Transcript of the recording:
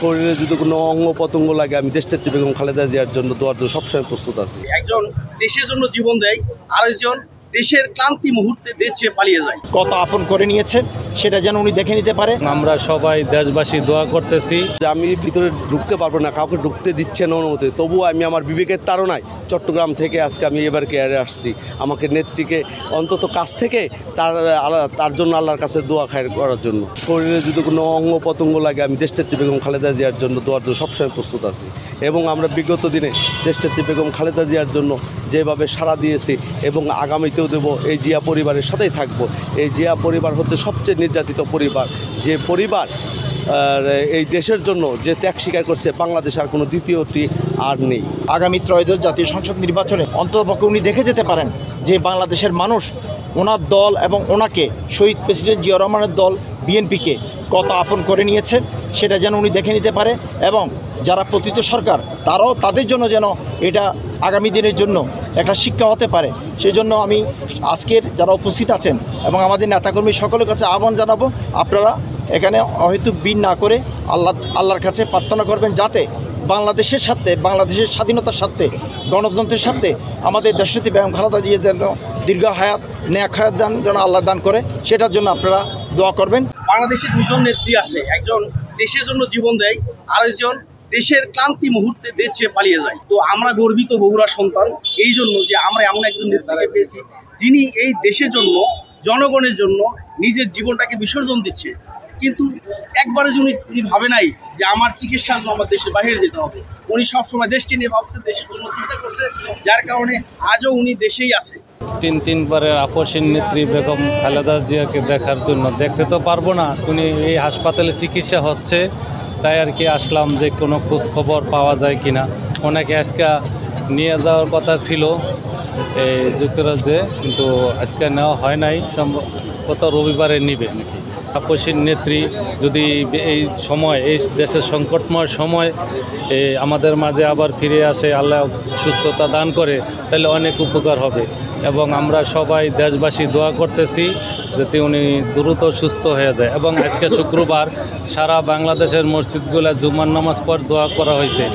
শরীরে যদি কোনো অঙ্গ পতঙ্গ লাগে আমি দেশনেত্রী বেগম খালেদা জিয়ার জন্য দোয়ার জন্য সবসময় প্রস্তুত আছি। একজন দেশের জন্য জীবন দেয়, আরেকজন দেশের ক্লান্তি মুহূর্তে দেশ ছেড়ে পালিয়ে যায়। কত আপন করে নিয়েছে সেটা যেন উনি দেখে নিতে পারে। আমরা সবাই দেশবাসী দোয়া করতেছি যে আমি ভিতরে ঢুকতে পারবো না, কাউকে ঢুকতে দিচ্ছে না অনুমতি, তবুও আমি আমার বিবেকের তাড়নায় চট্টগ্রাম থেকে আজকে আমি এবার কেয়ারে আসছি। আমাকে নেত্রীকে অন্তত কাছ থেকে তার জন্য আল্লাহর কাছে দোয়া খায়ের করার জন্য। শরীরে যদি কোনো অঙ্গ পতঙ্গ লাগে আমি দেশনেত্রী বেগম খালেদা জিয়ার জন্য দোয়ার জন্য সবসময় প্রস্তুত আছি। এবং আমরা বিগত দিনে দেশনেত্রী বেগম খালেদা জিয়ার জন্য যেভাবে সাড়া দিয়েছি এবং আগামীতেও দেব, এই জিয়া পরিবারের সাথেই থাকব। এই জিয়া পরিবার হচ্ছে সবচেয়ে নির্যাতিত পরিবার, যে পরিবার এই দেশের জন্য যে ত্যাগ স্বীকার করছে, বাংলাদেশ আর কোনো দ্বিতীয়টি আর নেই। আগামী ত্রয়োদশ জাতীয় সংসদ নির্বাচনে অন্ততপক্ষে উনি দেখে যেতে পারেন যে বাংলাদেশের মানুষ ওনার দল এবং ওনাকে শহীদ প্রেসিডেন্ট জিয়া রহমানের দল বিএনপিকে কত আপন করে নিয়েছে সেটা যেন উনি দেখে নিতে পারে। এবং যারা পতিত সরকার তারাও তাদের জন্য যেন এটা আগামী দিনের জন্য একটা শিক্ষা হতে পারে। সেই জন্য আমি আজকের যারা উপস্থিত আছেন এবং আমাদের নেতাকর্মী সকলের কাছে আহ্বান জানাবো, আপনারা এখানে অহেতুক বিন না করে আল্লাহর কাছে প্রার্থনা করবেন যাতে বাংলাদেশের সাথে, বাংলাদেশের স্বাধীনতার সাথে, গণতন্ত্রের সাথে আমাদের দেশনেত্রী বেগম খালেদা জিয়া যেন দীর্ঘ হায়াত, নেক হায়াত দান যেন আল্লাহ দান করে, সেটার জন্য আপনারা দোয়া করবেন। বাংলাদেশে দুজন নেত্রী আছে, একজন দেশের জন্য জীবন দেয়, আরেকজন দেশের ক্লান্তি মুহূর্তে দেশ ছেড়ে পালিয়ে যায়। তো আমরা গর্বিত বগুড়ার সন্তান এই জন্য যে আমরা এমন একজন নেত্রীকে পেয়েছি যিনি এই দেশের জন্য, জনগণের জন্য নিজের জীবনটাকে বিসর্জন দিচ্ছে। কিন্তু একবারে উনি ভাবে নাই যে আমার চিকিৎসার জন্য আমার দেশের বাইরে যেতে হবে। উনি সবসময় দেশকে নিয়ে ভাবছে, দেশের জন্য চিন্তা করছে, যার কারণে আজও উনি দেশেই আছে। তিনবারের আপসীন নেত্রী বেগম খালেদা জিয়াকে দেখার জন্য, দেখতে তো পারবো না, উনি এই হাসপাতালে চিকিৎসা হচ্ছে, তাই আর কি আসলাম যে কোনো খোঁজ খবর পাওয়া যায় কিনা। ওনাকে আজকে নিয়ে যাওয়ার কথা ছিল এই যুক্তরাজ্যে, কিন্তু আজকে নেওয়া হয় নাই, সম্ভবত রবিবারে নিবে নাকি। আপসীন নেত্রী যদি এই সময়, এই দেশের সংকটময় সময় আমাদের মাঝে আবার ফিরে আসে, আল্লাহ সুস্থতা দান করে, তাহলে অনেক উপকার হবে। এবং আমরা সবাই দেশবাসী দোয়া করতেছি যাতে উনি দ্রুত সুস্থ হয়ে যায়। এবং আজকে শুক্রবার সারা বাংলাদেশের মসজিদগুলো জুমার নামাজ পর দোয়া করা হয়েছে।